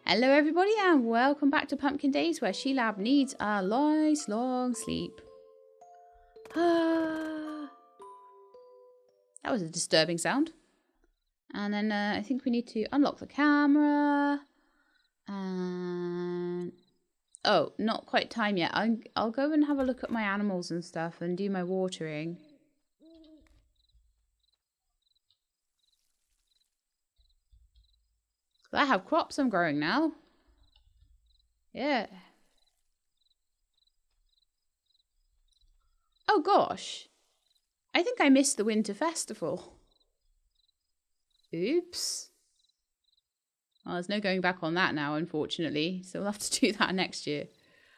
Hello everybody and welcome back to Pumpkin Days where She-Lab needs a nice long sleep. That was a disturbing sound. And then I think we need to unlock the camera. And oh, not quite time yet. I'll go and have a look at my animals and stuff and do my watering. I have crops I'm growing now. Yeah. Oh gosh. I think I missed the winter festival. Oops. Well, there's no going back on that now, unfortunately. So we'll have to do that next year.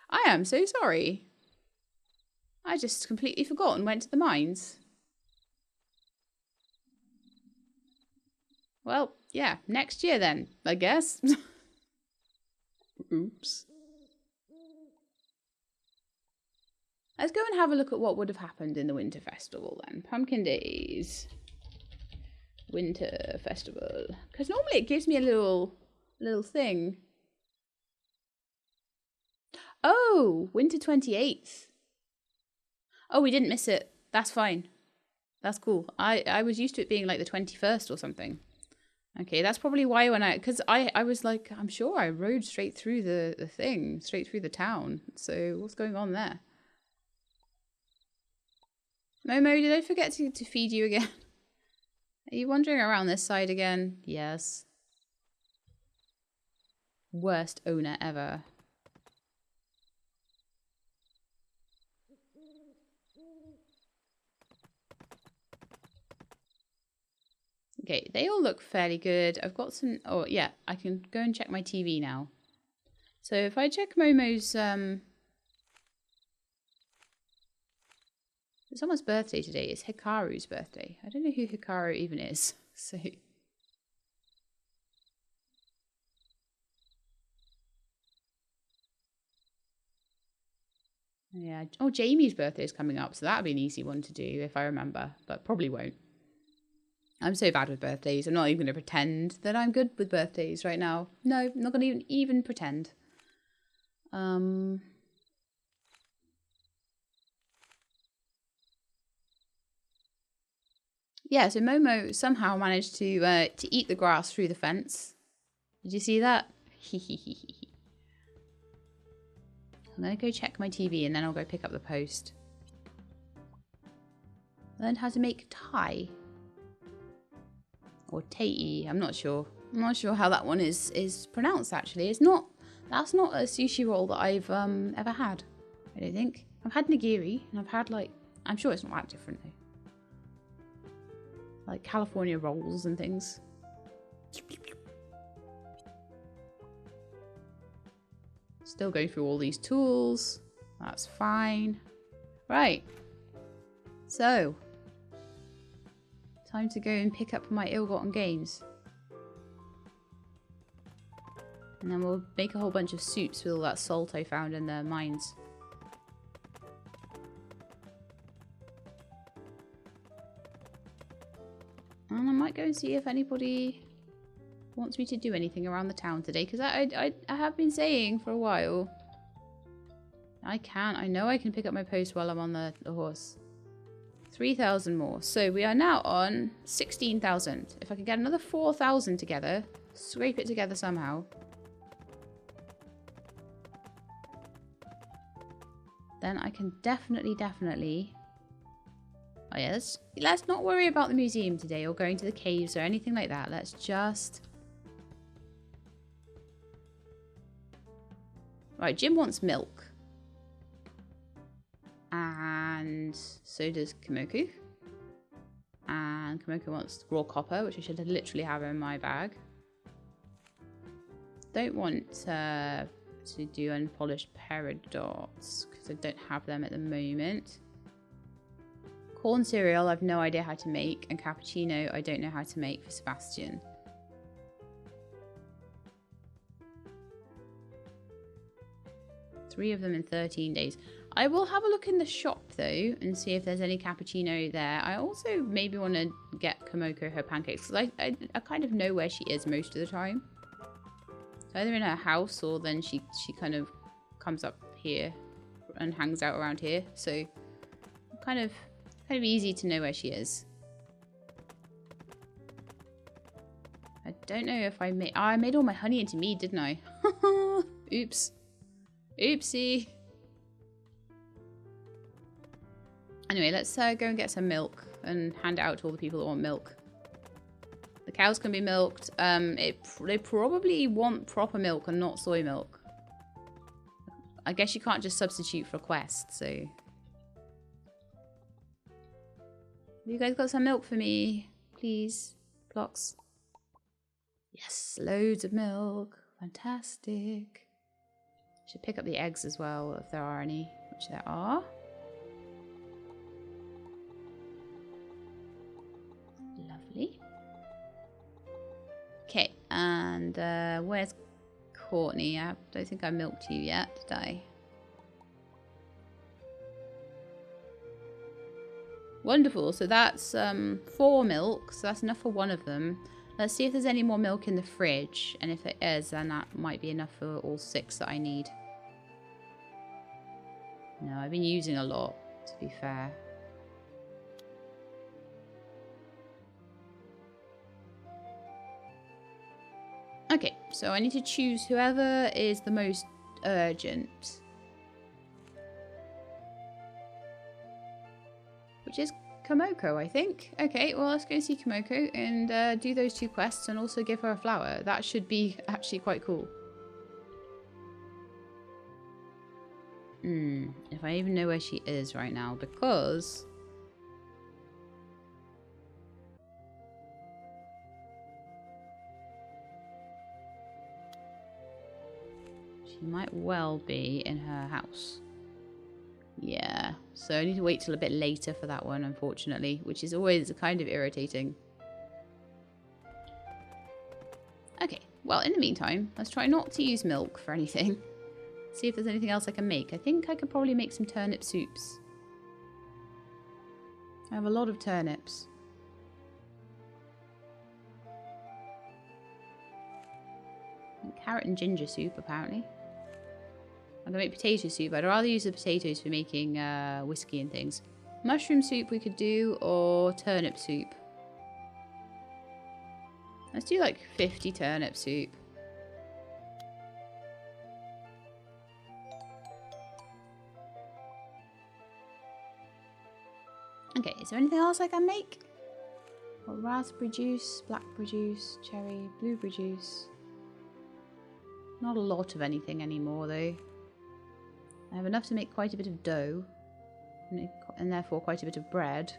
I am so sorry. I just completely forgot and went to the mines. Well, yeah, next year then, I guess. Oops. Let's go and have a look at what would have happened in the Winter Festival then. Pumpkin Days. Winter Festival. Because normally it gives me a little thing. Oh, Winter 28th. Oh, we didn't miss it. That's fine. That's cool. I was used to it being like the 21st or something. Okay, that's probably why when because I was like, I'm sure I rode straight through the thing, straight through the town. So what's going on there? Momo, did I forget to feed you again? Are you wandering around this side again? Yes. Worst owner ever. Okay, they all look fairly good. I've got some... Oh, yeah, I can go and check my TV now. So if I check Momo's... Someone's birthday today. It's Hikaru's birthday. I don't know who Hikaru even is. So... Yeah. Oh, Jamie's birthday is coming up, so that'll be an easy one to do if I remember, but probably won't. I'm so bad with birthdays. I'm not even going to pretend that I'm good with birthdays right now. No, I'm not going to even pretend. Yeah, so Momo somehow managed to eat the grass through the fence. Did you see that? I'm going to go check my TV and then I'll go pick up the post. Learned how to make Thai. Or Tei, I'm not sure. I'm not sure how that one is pronounced actually. That's not a sushi roll that I've ever had. I don't think. I've had nigiri and I've had I'm sure it's not that different though. Like California rolls and things. Still going through all these tools. That's fine. Right. So. Time to go and pick up my ill-gotten gains. And then we'll make a whole bunch of soups with all that salt I found in the mines. And I might go and see if anybody wants me to do anything around the town today. Because I have been saying for a while. I know I can pick up my post while I'm on the horse. 3,000 more. So we are now on 16,000. If I can get another 4,000 together, scrape it together somehow. Then I can definitely... Oh yes. Let's not worry about the museum today or going to the caves or anything like that. Let's just... Right, Jim wants milk. And so does Kimoku. And Kimoku wants raw copper, which I should literally have in my bag. Don't want to do unpolished peridots because I don't have them at the moment. Corn cereal, I've no idea how to make. And cappuccino, I don't know how to make for Sebastian. Three of them in 13 days. I will have a look in the shop though and see if there's any cappuccino there. I also maybe want to get Komoko her pancakes because I kind of know where she is most of the time. Either in her house or then she kind of comes up here and hangs out around here. So kind of easy to know where she is. I don't know if I made... Oh, I made all my honey into mead, didn't I? Oops. Oopsie. Anyway, let's go and get some milk and hand it out to all the people that want milk. The cows can be milked. They probably want proper milk and not soy milk. I guess you can't just substitute for a quest, so... You guys got some milk for me? Please? Blocks? Yes, loads of milk. Fantastic. Should pick up the eggs as well, if there are any, which there are. Lovely. Okay, and where's Courtney? I don't think I milked you yet, did I? Wonderful, so that's 4 milk, so that's enough for one of them. Let's see if there's any more milk in the fridge, and if there is, then that might be enough for all 6 that I need. No, I've been using a lot, to be fair. Okay, so I need to choose whoever is the most urgent. Which is Komoko, I think. Okay, well, let's go see Komoko and do those 2 quests and also give her a flower. That should be actually quite cool. If I even know where she is right now, because... she might well be in her house. Yeah, so I need to wait till a bit later for that one, unfortunately, which is always kind of irritating. Okay, well, in the meantime, let's try not to use milk for anything. See if there's anything else I can make. I think I could probably make some turnip soups. I have a lot of turnips. And carrot and ginger soup, apparently. I'm going to make potato soup. I'd rather use the potatoes for making whiskey and things. Mushroom soup we could do, or turnip soup. Let's do like 50 turnip soup. Okay, is there anything else I can make? Well, raspberry juice, blackberry juice, cherry, blueberry juice. Not a lot of anything anymore though. I have enough to make quite a bit of dough, and therefore quite a bit of bread.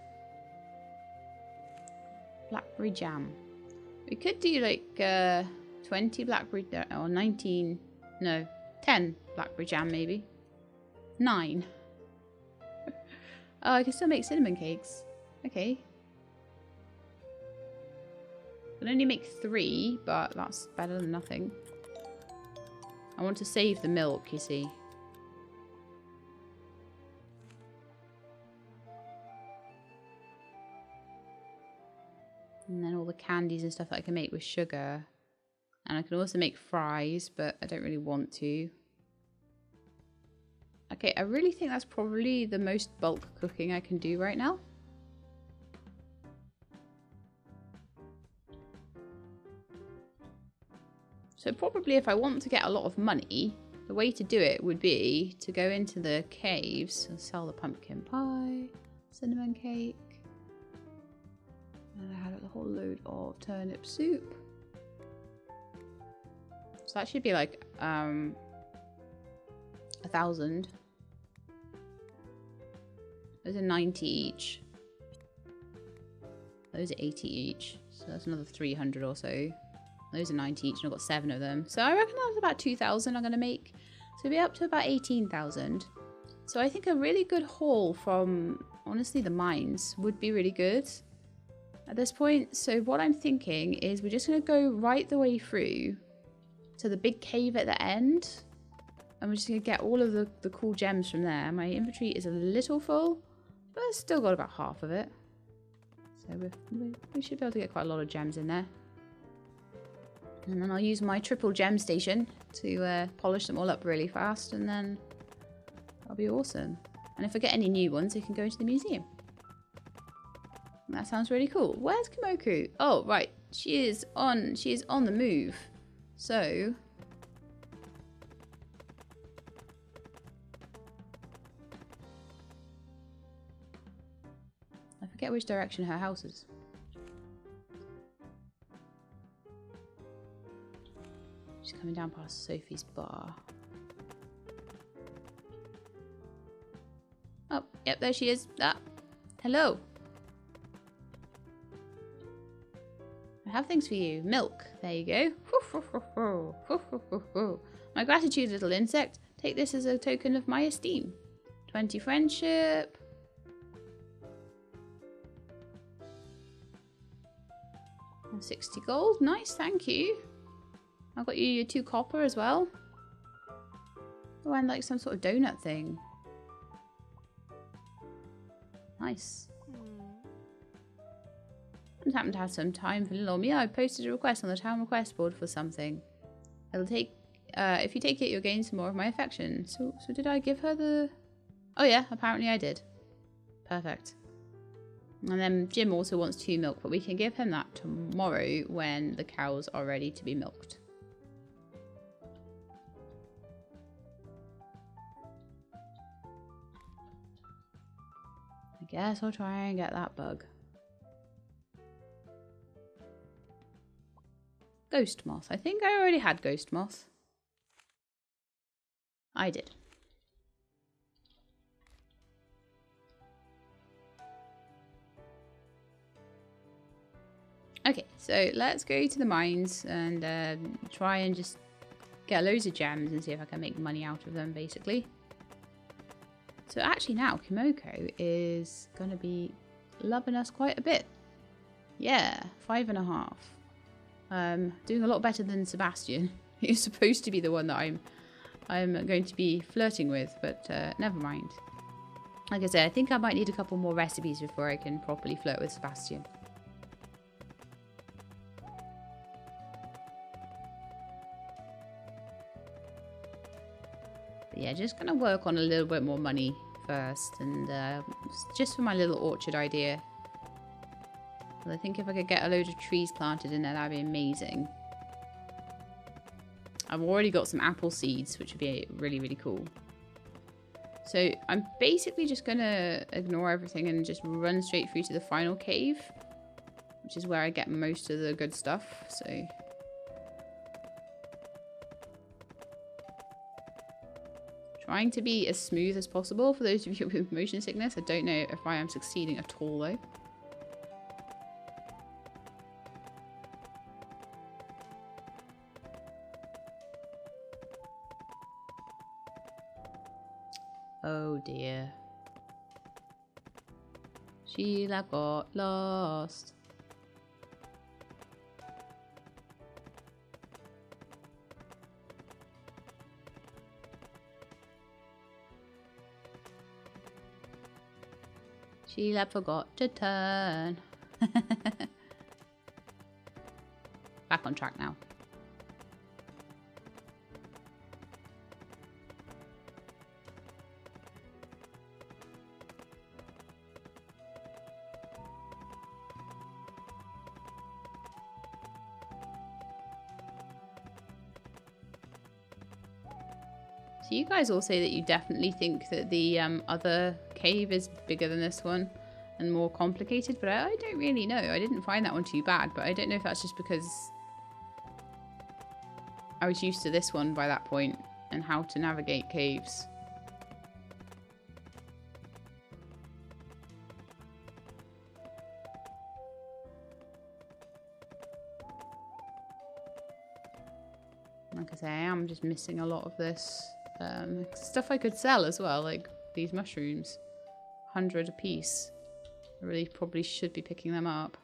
Blackberry jam. We could do like 20 blackberry, or 19, no, 10 blackberry jam maybe. 9. Oh, I can still make cinnamon cakes. Okay. I can only make 3, but that's better than nothing. I want to save the milk, you see. And then all the candies and stuff that I can make with sugar. And I can also make fries, but I don't really want to. Okay, I really think that's probably the most bulk cooking I can do right now. So probably if I want to get a lot of money, the way to do it would be to go into the caves and sell the pumpkin pie, cinnamon cake. And I had a whole load of turnip soup. So that should be like 1,000. Those are 90 each. Those are 80 each. So that's another 300 or so. Those are 90 each and I've got 7 of them. So I reckon that's about 2,000 I'm going to make. So we'll be up to about 18,000. So I think a really good haul from, honestly, the mines would be really good at this point. So what I'm thinking is we're just going to go right the way through to the big cave at the end. And we're just going to get all of the cool gems from there. My inventory is a little full, but I've still got about half of it. So we should be able to get quite a lot of gems in there. And then I'll use my triple gem station to polish them all up really fast, and then that'll be awesome. And if I get any new ones, they can go into the museum. And that sounds really cool. Where's Kimoku? Oh, right. She is on the move. So I forget which direction her house is. She's coming down past Sophie's bar. Oh, yep, there she is. Ah, hello. I have things for you. Milk. There you go. My gratitude, little insect. Take this as a token of my esteem. 20 friendship. And 60 gold. Nice, thank you. I got you your 2 copper as well. Oh, and like some sort of donut thing. Nice. I just happen to have some time for little me. I posted a request on the town request board for something. It'll take, if you take it, you'll gain some more of my affection. So did I give her the... Oh yeah, apparently I did. Perfect. And then Jim also wants 2 milk, but we can give him that tomorrow when the cows are ready to be milked. I guess I'll try and get that bug. Ghost moth. I think I already had ghost moth. I did. Okay, so let's go to the mines and try and just get loads of gems and see if I can make money out of them, basically. So actually now, Kimoko is going to be loving us quite a bit. Yeah, 5.5. Doing a lot better than Sebastian. He's supposed to be the one that I'm going to be flirting with, but never mind. Like I said, I think I might need a couple more recipes before I can properly flirt with Sebastian. But yeah, just gonna work on a little bit more money first, and just for my little orchard idea. I think if I could get a load of trees planted in there, that'd be amazing. I've already got some apple seeds, which would be really, really cool. So I'm basically just going to ignore everything and just run straight through to the final cave, which is where I get most of the good stuff. So trying to be as smooth as possible for those of you with motion sickness. I don't know if I am succeeding at all though. Oh dear. Sheila got lost. Sheila forgot to turn. Back on track now. So you guys all say that you definitely think that the other cave is bigger than this one and more complicated, but I don't really know. I didn't find that one too bad, but I don't know if that's just because I was used to this one by that point and how to navigate caves. Like I say, I am just missing a lot of this. Stuff I could sell as well, like these mushrooms. 100 a piece. I really probably should be picking them up.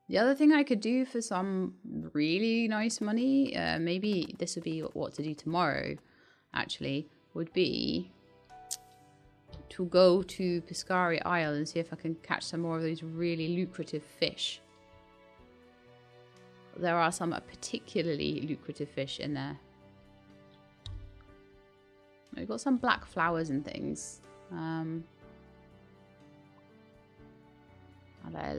The other thing I could do for some really nice money, maybe this would be what to do tomorrow, actually, would be to go to Piscari Isle and see if I can catch some more of those really lucrative fish. There are some particularly lucrative fish in there. We've got some black flowers and things. And a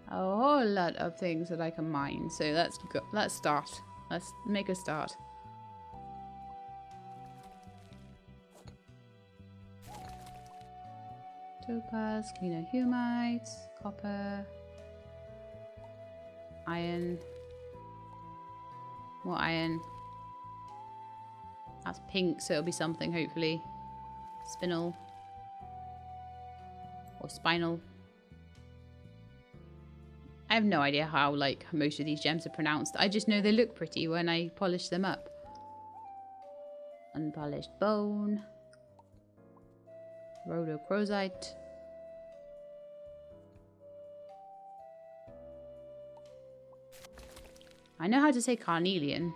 whole lot of things that I can mine. So let's go. Let's start. Let's make a start. Topaz, clinohumite, copper, iron, more iron. That's pink, so it'll be something, hopefully. Spinel. Or spinal. I have no idea how, like, most of these gems are pronounced. I just know they look pretty when I polish them up. Unpolished bone. Rhodochrosite. I know how to say carnelian.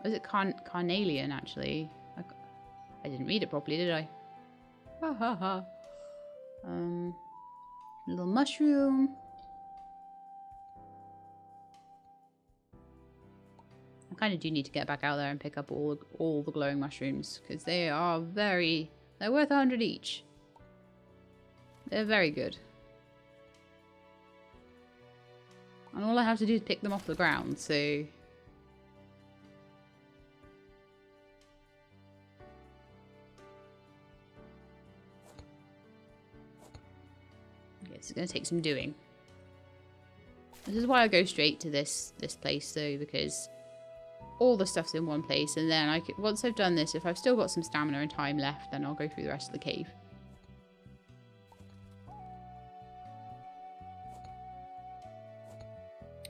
Or is it carnelian, actually? I didn't read it properly, did I? Ha ha ha. Little mushroom. I kind of do need to get back out there and pick up all the glowing mushrooms, because they are they're worth 100 each. They're very good. And all I have to do is pick them off the ground, so... Okay, this is going to take some doing. This is why I go straight to this place, though, because all the stuff's in one place, and then once I've done this, if I've still got some stamina and time left, then I'll go through the rest of the cave.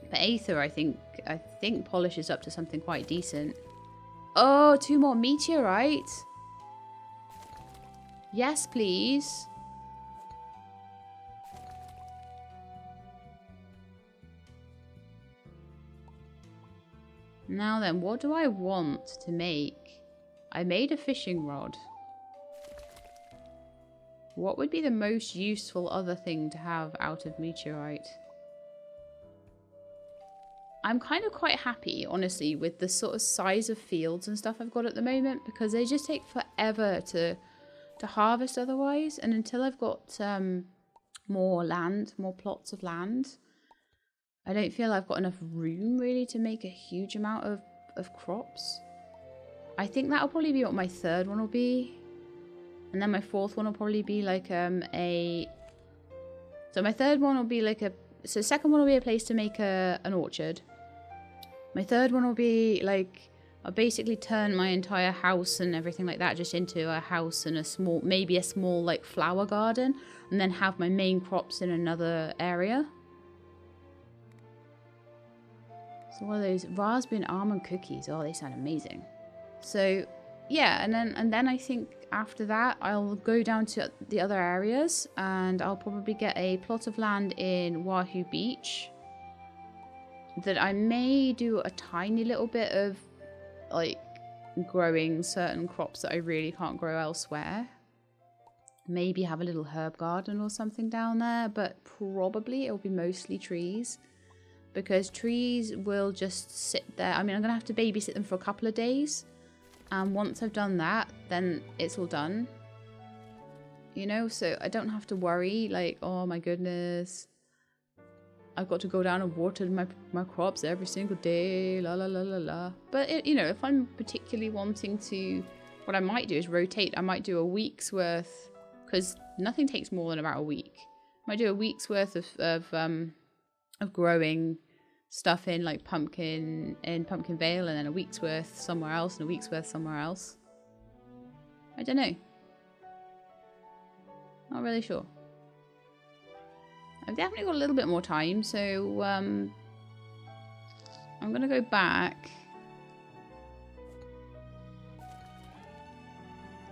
But Aether, I think polishes up to something quite decent. Oh, 2 more meteorite. Yes, please. Now then, what do I want to make? I made a fishing rod. What would be the most useful other thing to have out of meteorite? I'm kind of quite happy, honestly, with the sort of size of fields and stuff I've got at the moment, because they just take forever to harvest otherwise. And until I've got more plots of land, I don't feel I've got enough room really to make a huge amount of crops. I think that'll probably be what my third one will be. And then my fourth one will probably be like so my third one will be like so the second one will be a place to make an orchard. My third one will be like, I'll basically turn my entire house and everything like that just into a house and maybe a small like flower garden, and then have my main crops in another area. So what are those? Raspberry and almond cookies. Oh, they sound amazing. So yeah, and then I think after that I'll go down to the other areas, and I'll probably get a plot of land in Wahoo Beach that I may do a tiny little bit of like growing certain crops that I really can't grow elsewhere. Maybe have a little herb garden or something down there, but probably it'll be mostly trees, because trees will just sit there. I mean, I'm gonna have to babysit them for a couple of days, and once I've done that, then it's all done, you know, so I don't have to worry like, oh my goodness, I've got to go down and water my crops every single day, la la la la la. But you know, if I'm particularly wanting to, what I might do is rotate. I might do a week's worth, because nothing takes more than about a week. I might do a week's worth of growing stuff in like Pumpkin Vale, and then a week's worth somewhere else, and a week's worth somewhere else. I don't know. Not really sure. I've definitely got a little bit more time, so I'm gonna go back.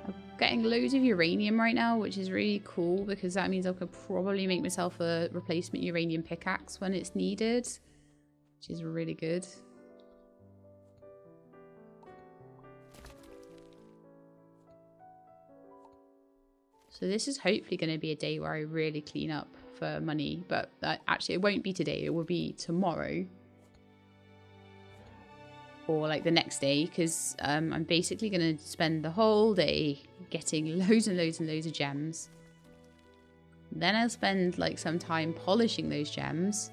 I'm getting loads of uranium right now, which is really cool, because that means I could probably make myself a replacement uranium pickaxe when it's needed, which is really good. So this is hopefully going to be a day where I really clean up for money. But actually, it won't be today. It will be tomorrow. Or like the next day. Because I'm basically going to spend the whole day getting loads and loads and loads of gems. Then I'll spend like some time polishing those gems.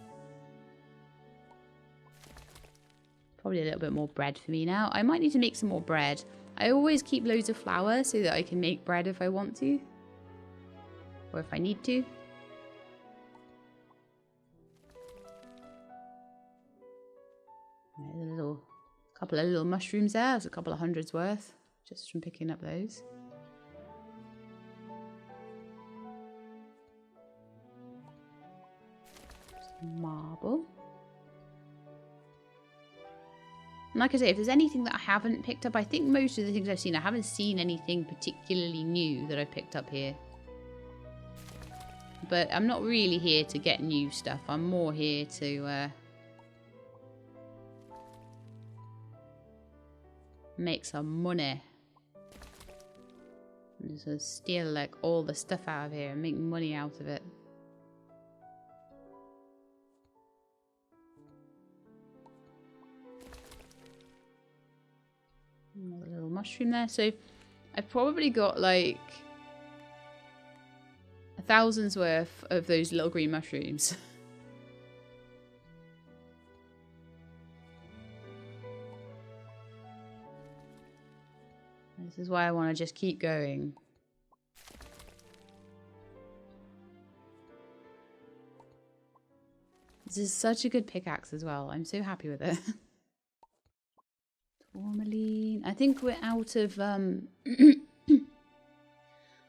Probably a little bit more bread for me now. I might need to make some more bread. I always keep loads of flour so that I can make bread if I want to. Or if I need to. There's a couple of little mushrooms there. There's a couple of hundreds worth. Just from picking up those. Marble. And like I say, if there's anything that I haven't picked up, I think most of the things I've seen, I haven't seen anything particularly new that I've picked up here. But I'm not really here to get new stuff. I'm more here to make some money. And just steal like all the stuff out of here and make money out of it. Another little mushroom there. So I've probably got like 1,000's worth of those little green mushrooms. This is why I want to just keep going. This is such a good pickaxe as well. I'm so happy with it. Tourmaline. I think we're out of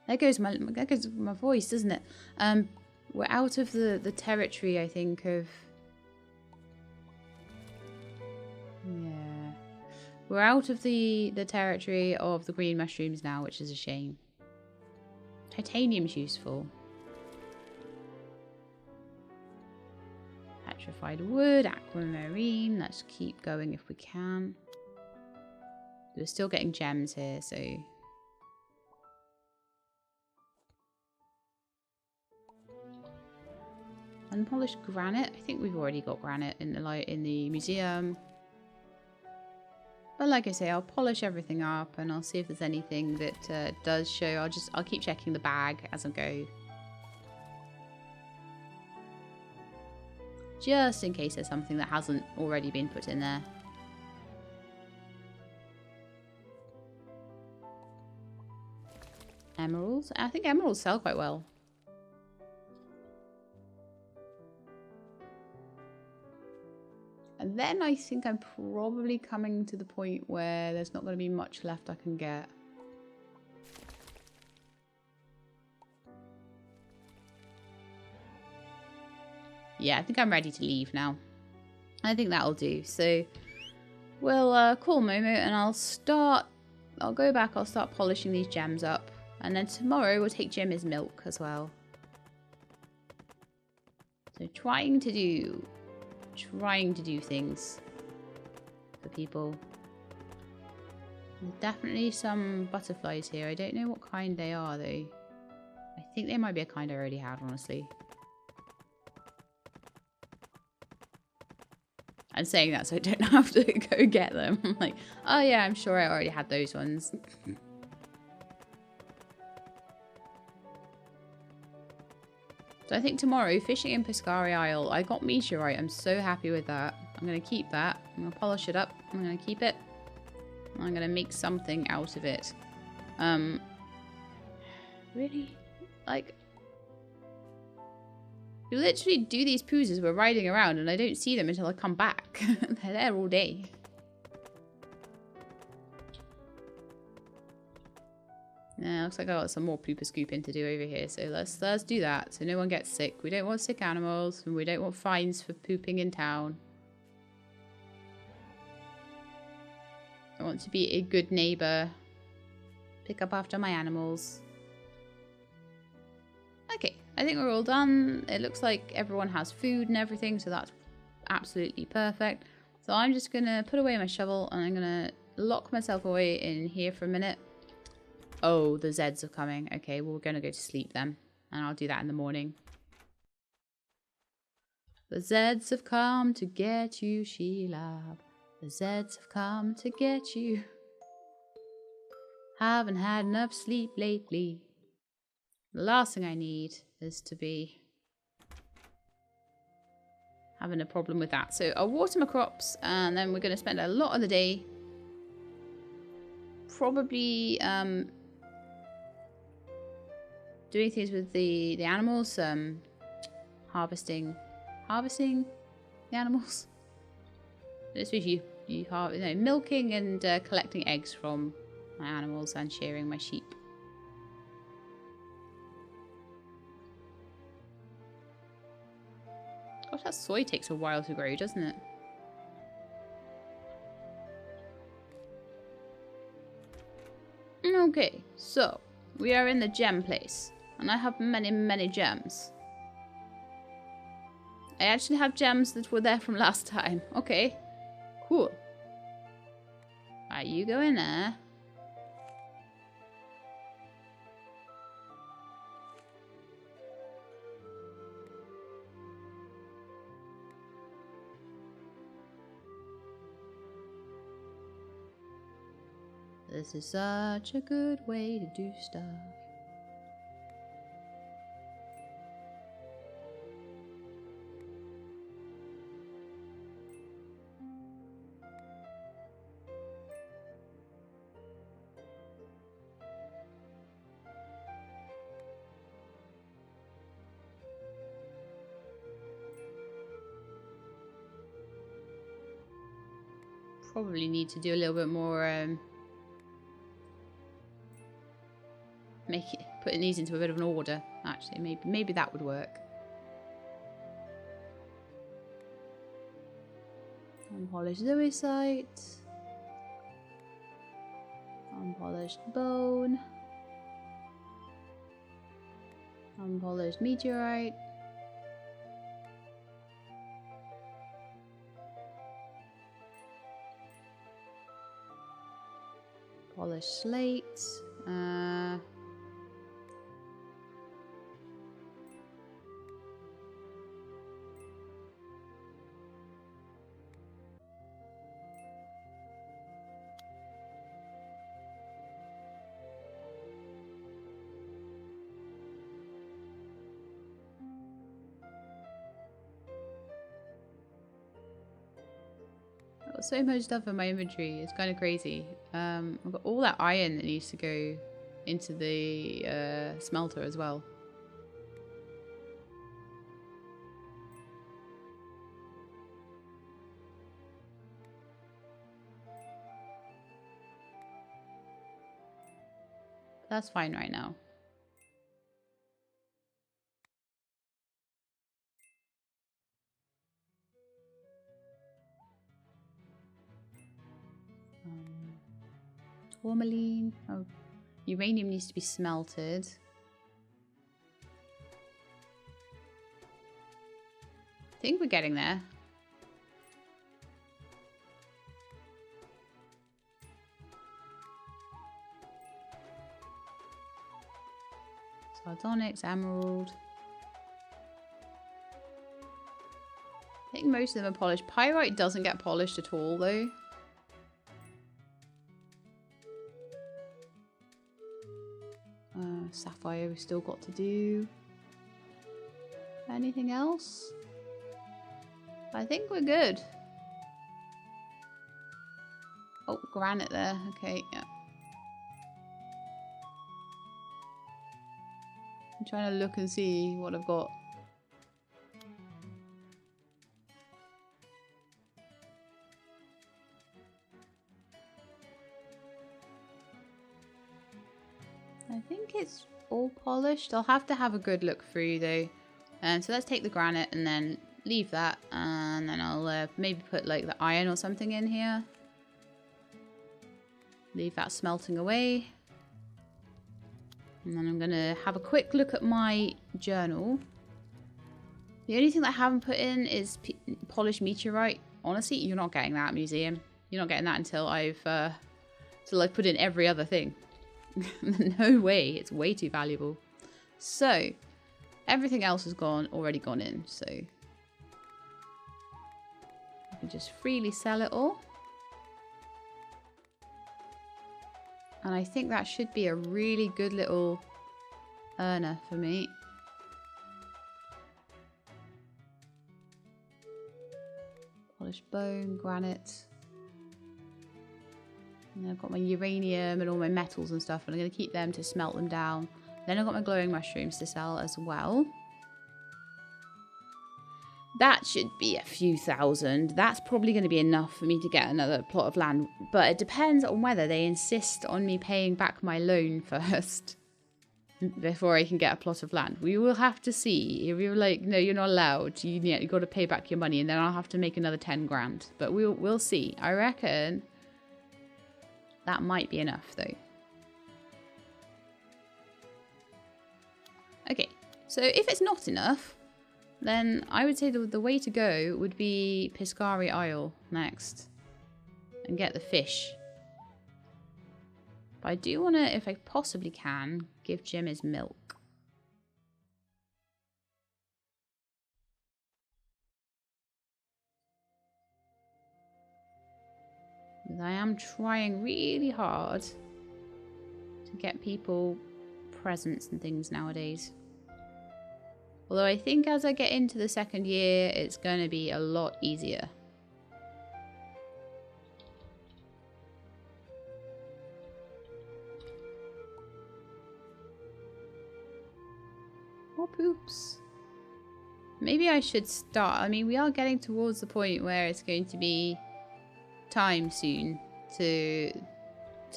there goes my voice, doesn't it? We're out of the territory, I think, of we're out of the territory of the green mushrooms now, which is a shame. Titanium's useful. Petrified wood, aquamarine. Let's keep going if we can. We're still getting gems here, so unpolished granite. I think we've already got granite in the museum. But like I say, I'll polish everything up and I'll see if there's anything that does show. I'll keep checking the bag as I go. Just in case there's something that hasn't already been put in there. Emeralds. I think emeralds sell quite well. And then I think I'm probably coming to the point where there's not going to be much left I can get. Yeah, I think I'm ready to leave now. I think that'll do. So we'll call Momo and I'll go back, I'll start polishing these gems up. And then tomorrow we'll take Jimmy's milk as well. So trying to do things for people. There's definitely some butterflies here. I don't know what kind they are though. I think they might be a kind I already had, honestly. I'm saying that so I don't have to go get them. I'm like, oh yeah, I'm sure I already had those ones. So I think tomorrow, fishing in Piscari Isle, I got meteorite. I'm so happy with that. I'm going to keep that. I'm going to polish it up. I'm going to keep it. I'm going to make something out of it. Really? Like, you literally do these poos as we're riding around and I don't see them until I come back. They're there all day. Yeah, looks like I got some more pooper scooping to do over here. So let's do that so no one gets sick. We don't want sick animals and we don't want fines for pooping in town. I want to be a good neighbor. Pick up after my animals. Okay, I think we're all done. It looks like everyone has food and everything, so that's absolutely perfect. So I'm just going to put away my shovel and I'm going to lock myself away in here for a minute. Oh, the Zeds are coming. Okay, well, we're going to go to sleep then. And I'll do that in the morning. The Zeds have come to get you, Sheila. The Zeds have come to get you. Haven't had enough sleep lately. The last thing I need is to be having a problem with that. So I'll water my crops, and then we're going to spend a lot of the day probably doing things with the animals, harvesting the animals. Especially milking and collecting eggs from my animals and shearing my sheep. Gosh, that soy takes a while to grow, doesn't it? Okay, so we are in the gem place, and I have many gems. I actually have gems that were there from last time. Okay, cool. Alright, you go in there. This is such a good way to do stuff. Probably need to do a little bit more putting these into a bit of an order. Actually, maybe that would work. Unpolished zoisite. Unpolished bone. Unpolished meteorite. Polished slate. I've got so much stuff in my inventory, it's kind of crazy. I've got all that iron that needs to go into the smelter as well. That's fine right now. Tourmaline. Oh, uranium needs to be smelted. I think we're getting there. Sardonyx, emerald. I think most of them are polished. Pyrite doesn't get polished at all though. Sapphire we've still got to do. Anything else? I think we're good. Oh, granite there. Okay, yeah. I'm trying to look and see what I've got. I think it's all polished. I'll have to have a good look through though. So let's take the granite and then leave that, and then I'll maybe put like the iron or something in here. Leave that smelting away. And then I'm gonna have a quick look at my journal. The only thing that I haven't put in is polished meteorite. Honestly, you're not getting that, museum. You're not getting that until I've put in every other thing. No way. It's way too valuable. So, everything else has already gone in. So, I can just freely sell it all. And I think that should be a really good little earner for me. Polished bone, granite. And I've got my uranium and all my metals and stuff, and I'm going to keep them to smelt them down. Then I've got my glowing mushrooms to sell as well. That should be a few thousand. That's probably going to be enough for me to get another plot of land. But it depends on whether they insist on me paying back my loan first before I can get a plot of land. We will have to see. If you're like, no, you're not allowed. You got to pay back your money, and then I'll have to make another 10 grand. But we'll see. I reckon that might be enough, though. Okay, so if it's not enough, then I would say the way to go would be Piscari Isle next. And get the fish. But I do want to, if I possibly can, give Jim his milk. Because I am trying really hard to get people presents and things nowadays. Although I think as I get into the second year, it's going to be a lot easier. More poops. Maybe I should start. I mean, we are getting towards the point where it's going to be time soon to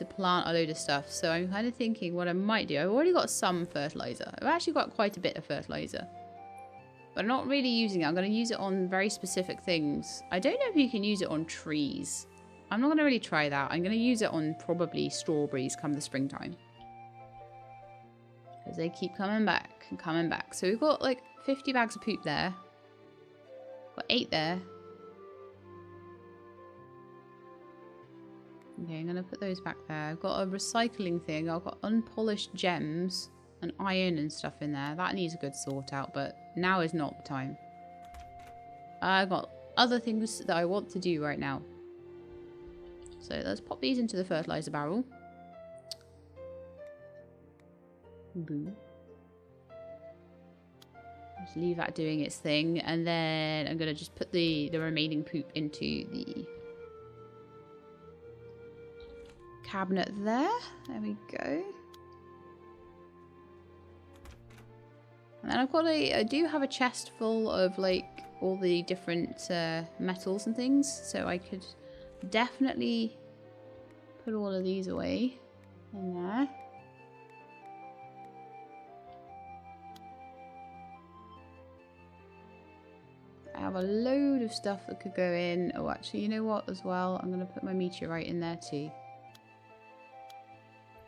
plant a load of stuff. So I'm kind of thinking what I might do. I've already got some fertilizer. I've actually got quite a bit of fertilizer. But I'm not really using it. I'm going to use it on very specific things. I don't know if you can use it on trees. I'm not going to really try that. I'm going to use it on probably strawberries come the springtime. Because they keep coming back and coming back. So we've got like 50 bags of poop there. Got 8 there. Okay, I'm going to put those back there. I've got a recycling thing. I've got unpolished gems and iron and stuff in there. That needs a good sort out, but now is not the time. I've got other things that I want to do right now. So let's pop these into the fertilizer barrel. Boom. Just leave that doing its thing, and then I'm going to just put the remaining poop into the cabinet there. There we go. And then I've got I do have a chest full of like all the different metals and things, so I could definitely put all of these away in there. I have a load of stuff that could go in. Oh, actually, you know what as well? I'm going to put my meteorite in there too.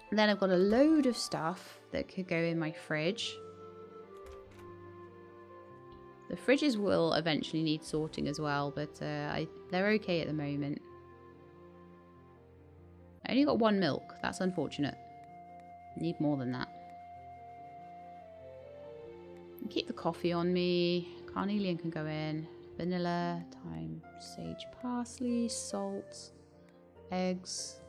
And then I've got a load of stuff that could go in my fridge. The fridges will eventually need sorting as well, but they're okay at the moment. I only got 1 milk. That's unfortunate. Need more than that. Keep the coffee on me. Carnelian can go in. Vanilla, thyme, sage, parsley, salt, eggs.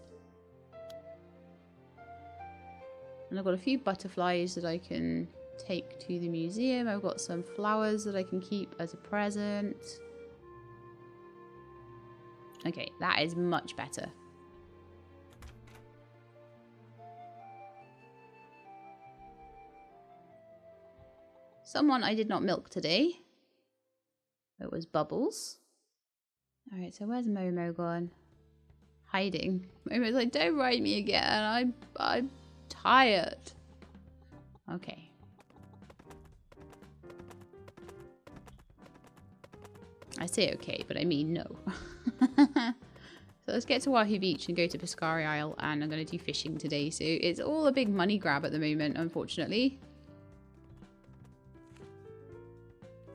And I've got a few butterflies that I can take to the museum. I've got some flowers that I can keep as a present. Okay, that is much better. Someone I did not milk today. It was Bubbles. Alright, so where's Momo gone? Hiding. Momo's like, don't write me again. I'm tired. Okay. I say okay, but I mean no. So let's get to Wahoo Beach and go to Piscari Isle, and I'm going to do fishing today. So it's all a big money grab at the moment, unfortunately.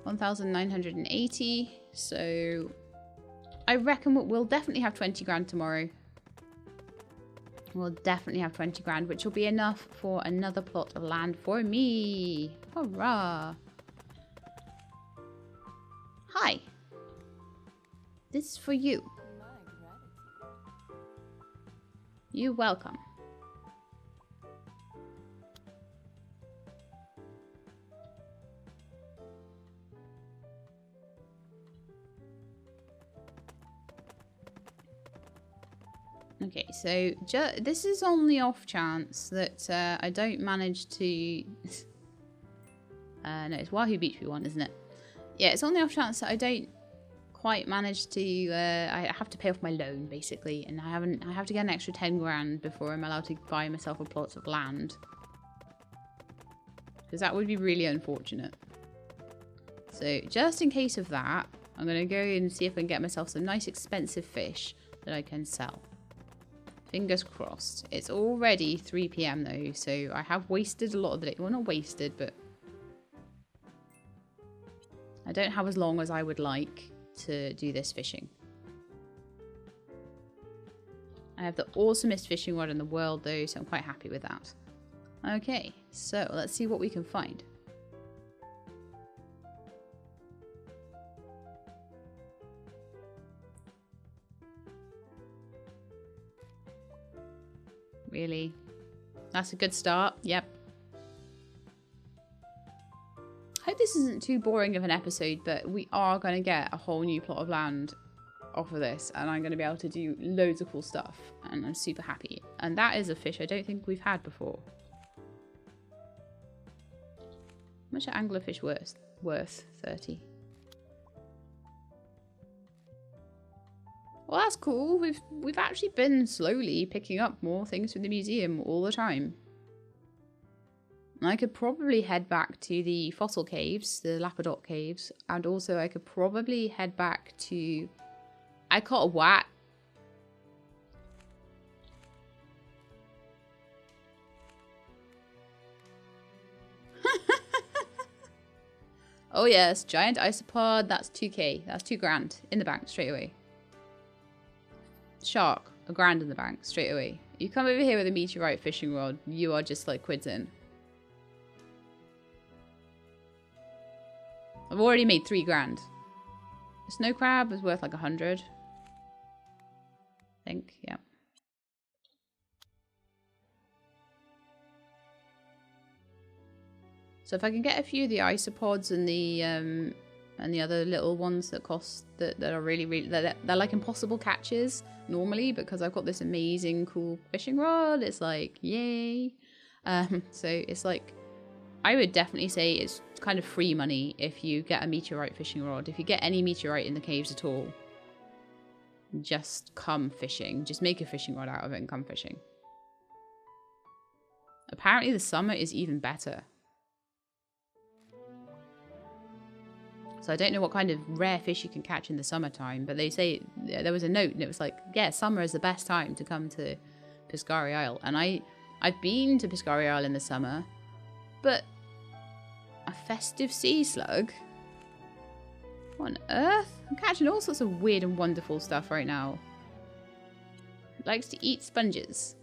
1,980. So I reckon we'll definitely have 20 grand tomorrow. We'll definitely have 20 grand, which will be enough for another plot of land for me. Hurrah. Hi. This is for you. You're welcome. Okay, so this is on the off chance that I don't manage to... no, it's Wahoo Beach we want, isn't it? Yeah, it's on the off chance that I don't quite manage to... I have to pay off my loan, basically, and I have to get an extra 10 grand before I'm allowed to buy myself a plot of land. Because that would be really unfortunate. So, just in case of that, I'm going to go and see if I can get myself some nice expensive fish that I can sell. Fingers crossed. It's already 3 PM though, so I have wasted a lot of the day. Well, not wasted, but I don't have as long as I would like to do this fishing. I have the awesomest fishing rod in the world though, so I'm quite happy with that. Okay, so let's see what we can find. Really? That's a good start. Yep. I hope this isn't too boring of an episode, but we are going to get a whole new plot of land off of this, and I'm going to be able to do loads of cool stuff, and I'm super happy. And that is a fish I don't think we've had before. How much are anglerfish worth? 30. Well, that's cool. We've actually been slowly picking up more things from the museum all the time. I could probably head back to the fossil caves, the Lapadot caves, and also I could probably head back to... I caught a wat. Oh yes, giant isopod, that's 2k. That's 2 grand in the bank straight away. Shark, a grand in the bank straight away. You come over here with a meteorite fishing rod, you are just like quids in. I've already made 3 grand. A snow crab is worth like 100. I think, yeah. So if I can get a few of the isopods and the other little ones that cost that are really they're like impossible catches normally, because I've got this amazing cool fishing rod. It's like yay. So it's like I would definitely say it's kind of free money if you get a meteorite fishing rod. If you get any meteorite in the caves at all, just come fishing. Just make a fishing rod out of it and come fishing. Apparently the summer is even better. So I don't know what kind of rare fish you can catch in the summertime, but they say there was a note and it was like, yeah, summer is the best time to come to Piscari Isle. And I've been to Piscari Isle in the summer, but a festive sea slug? What on earth? I'm catching all sorts of weird and wonderful stuff right now. It likes to eat sponges.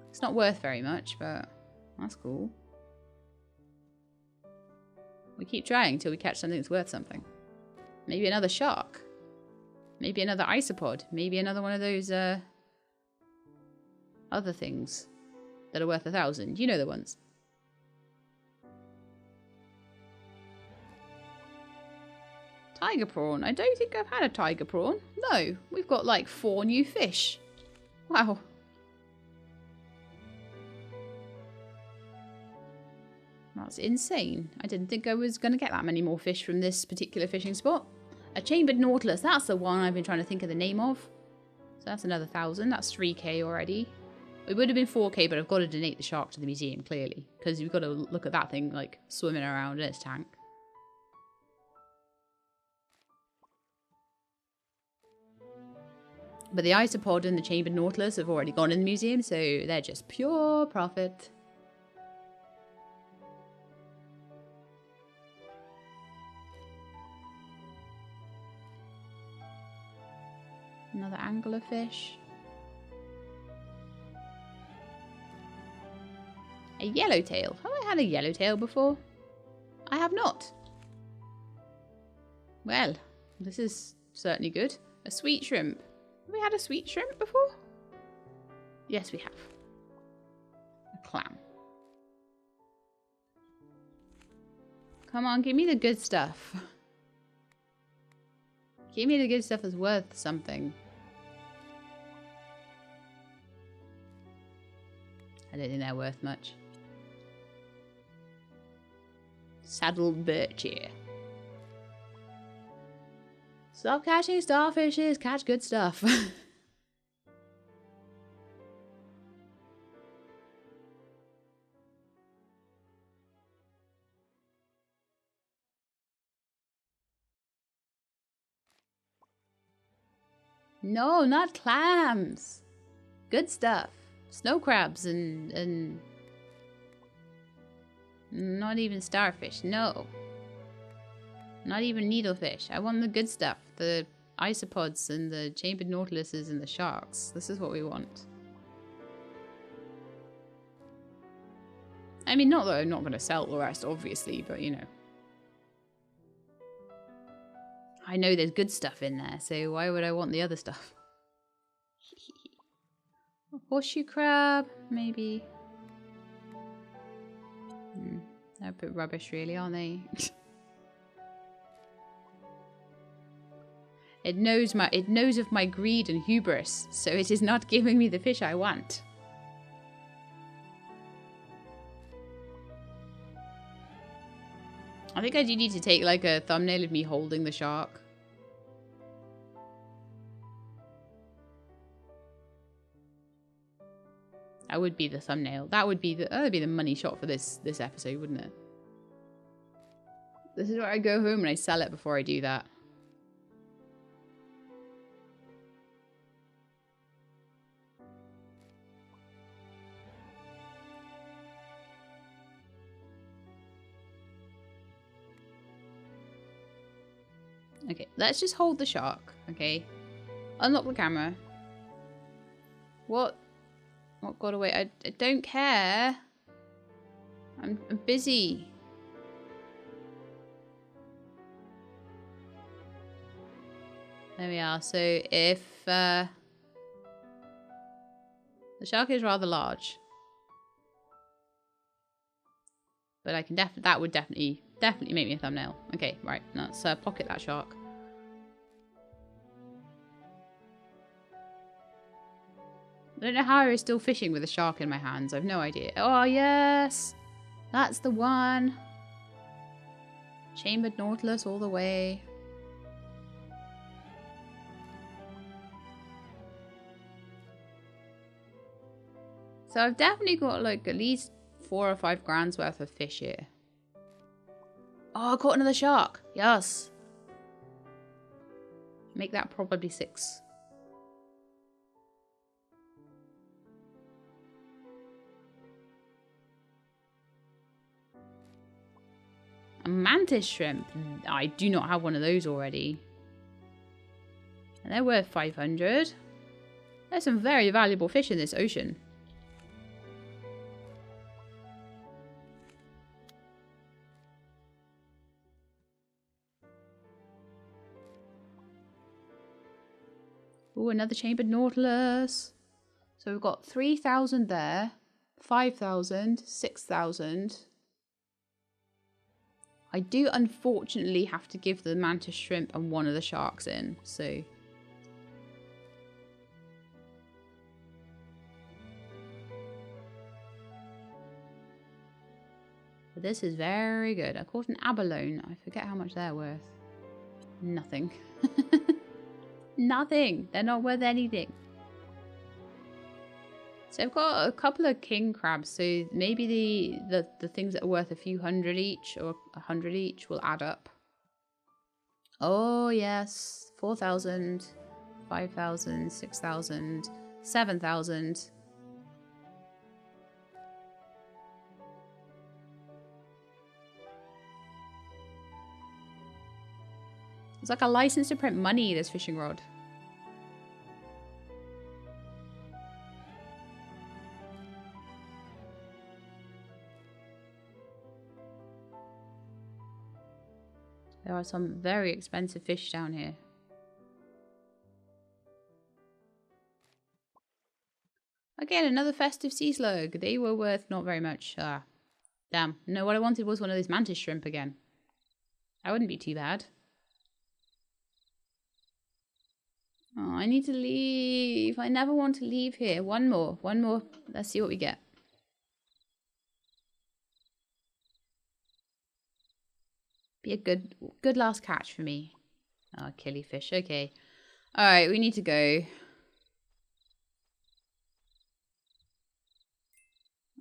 It's not worth very much, but that's cool. We keep trying until we catch something that's worth something. Maybe another shark. Maybe another isopod. Maybe another one of those other things that are worth 1,000. You know the ones. Tiger prawn. I don't think I've had a tiger prawn. No, we've got like 4 new fish. Wow. That's insane. I didn't think I was going to get that many more fish from this particular fishing spot. A chambered nautilus. That's the one I've been trying to think of the name of. So that's another 1,000. That's 3k already. It would have been 4k, but I've got to donate the shark to the museum, clearly. Because you've got to look at that thing, like, swimming around in its tank. But the isopod and the chambered nautilus have already gone in the museum, so they're just pure profit. Another anglerfish. A yellowtail. Have I had a yellowtail before? I have not. Well, this is certainly good. A sweet shrimp. Have we had a sweet shrimp before? Yes, we have. A clam. Come on, give me the good stuff. Give me the good stuff that's worth something. I don't think they're worth much. Saddled birch here. Stop catching starfishes, catch good stuff. No, not clams. Good stuff. Snow crabs and not even starfish. No. Not even needlefish. I want the good stuff. The isopods and the chambered nautiluses and the sharks. This is what we want. I mean, not that I'm not going to sell the rest, obviously, but you know. I know there's good stuff in there, so why would I want the other stuff? Horseshoe crab, maybe. They're a bit rubbish, really, aren't they? It knows of my greed and hubris, so it is not giving me the fish I want. I think I do need to take like a thumbnail of me holding the shark. That would be the thumbnail. That would be the money shot for this episode, wouldn't it? This is where I go home and I sell it before I do that. Okay, let's just hold the shark, okay? Unlock the camera. What got away? I don't care. I'm busy. There we are. So if the shark is rather large, but I can that would definitely make me a thumbnail. Okay, right. Let's pocket that shark. I don't know how I was still fishing with a shark in my hands. I've no idea. Oh, yes. That's the one. Chambered nautilus all the way. So I've definitely got like at least 4 or 5 grand's worth of fish here. Oh, I caught another shark. Yes. Make that probably 6. A mantis shrimp. I do not have one of those already. And they're worth 500. There's some very valuable fish in this ocean. Ooh, another chambered nautilus. So we've got 3,000 there, 5,000, 6,000. I do unfortunately have to give the mantis shrimp and one of the sharks in, so. But this is very good. I caught an abalone. I forget how much they're worth. Nothing. Nothing. They're not worth anything. So I've got a couple of king crabs, so maybe the things that are worth a few hundred each or 100 each will add up. Oh yes, 4,000, 5,000, 6,000, 7,000. It's like a license to print money, this fishing rod. There are some very expensive fish down here. Again, another festive sea slug. They were worth not very much. Ah, damn. No, what I wanted was one of those mantis shrimp again. That wouldn't be too bad. Oh, I need to leave. I never want to leave here. One more. One more. Let's see what we get. Be a good last catch for me. Oh, killifish. Okay. Alright, we need to go.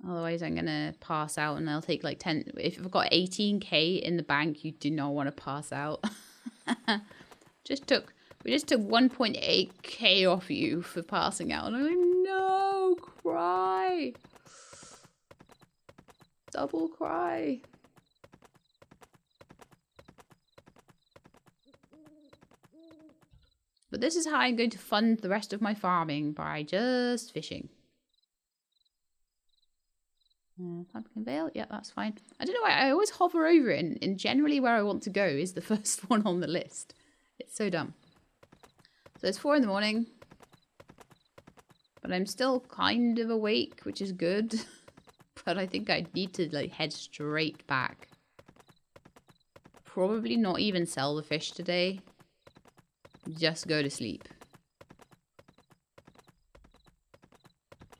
Otherwise, I'm going to pass out and I'll take like 10. If I've got 18k in the bank, you do not want to pass out. We just took 1.8k off you for passing out. And I'm like, no, cry. Double cry. But this is how I'm going to fund the rest of my farming, by just fishing. Pumpkin Vale, yeah, that's fine. I don't know why I always hover over it, and generally where I want to go is the first one on the list. It's so dumb. So it's 4 in the morning, but I'm still kind of awake, which is good. But I think I need to like head straight back. Probably not even sell the fish today. Just go to sleep.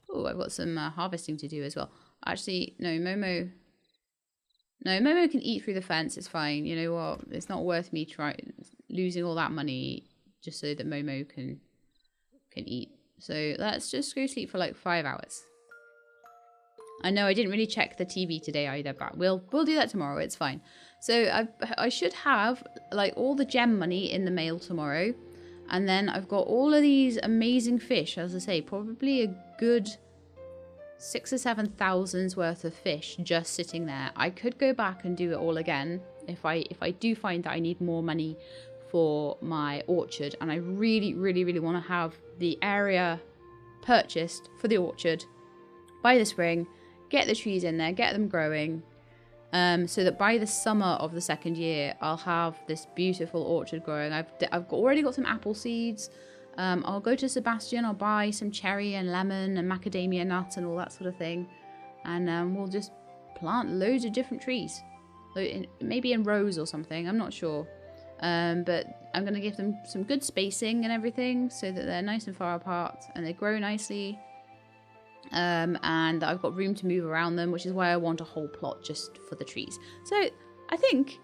Oh, I've got some harvesting to do as well. Actually, no, Momo. No, Momo can eat through the fence. It's fine. You know what? It's not worth me losing all that money just so that Momo can eat. So let's just go sleep for like 5 hours. I know I didn't really check the TV today either, but we'll do that tomorrow. It's fine. So I should have like all the gem money in the mail tomorrow, and then I've got all of these amazing fish. As I say, probably a good 6,000 or 7,000 worth of fish just sitting there. I could go back and do it all again if I do find that I need more money for my orchard, and I really want to have the area purchased for the orchard by the spring. Get the trees in there, get them growing, so that by the summer of the second year, I'll have this beautiful orchard growing. I've already got some apple seeds. I'll go to Sebastian, I'll buy some cherry and lemon and macadamia nuts and all that sort of thing. And we'll just plant loads of different trees. Maybe in rows or something, I'm not sure. But I'm going to give them some good spacing and everything so that they're nice and far apart and they grow nicely. And I've got room to move around them, which is why I want a whole plot just for the trees. So I think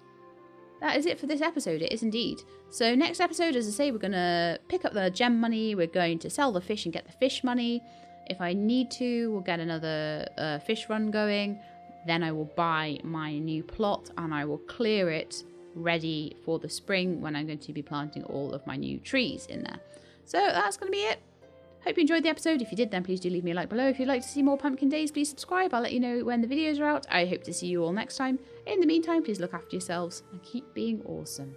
that is it for this episode. It is indeed. So next episode, as I say, we're going to pick up the gem money. We're going to sell the fish and get the fish money. If I need to, we'll get another fish run going. Then I will buy my new plot and I will clear it ready for the spring when I'm going to be planting all of my new trees in there. So that's going to be it. Hope you enjoyed the episode. If you did, then please do leave me a like below. If you'd like to see more Pumpkin Days, please subscribe. I'll let you know when the videos are out. I hope to see you all next time. In the meantime, please look after yourselves and keep being awesome.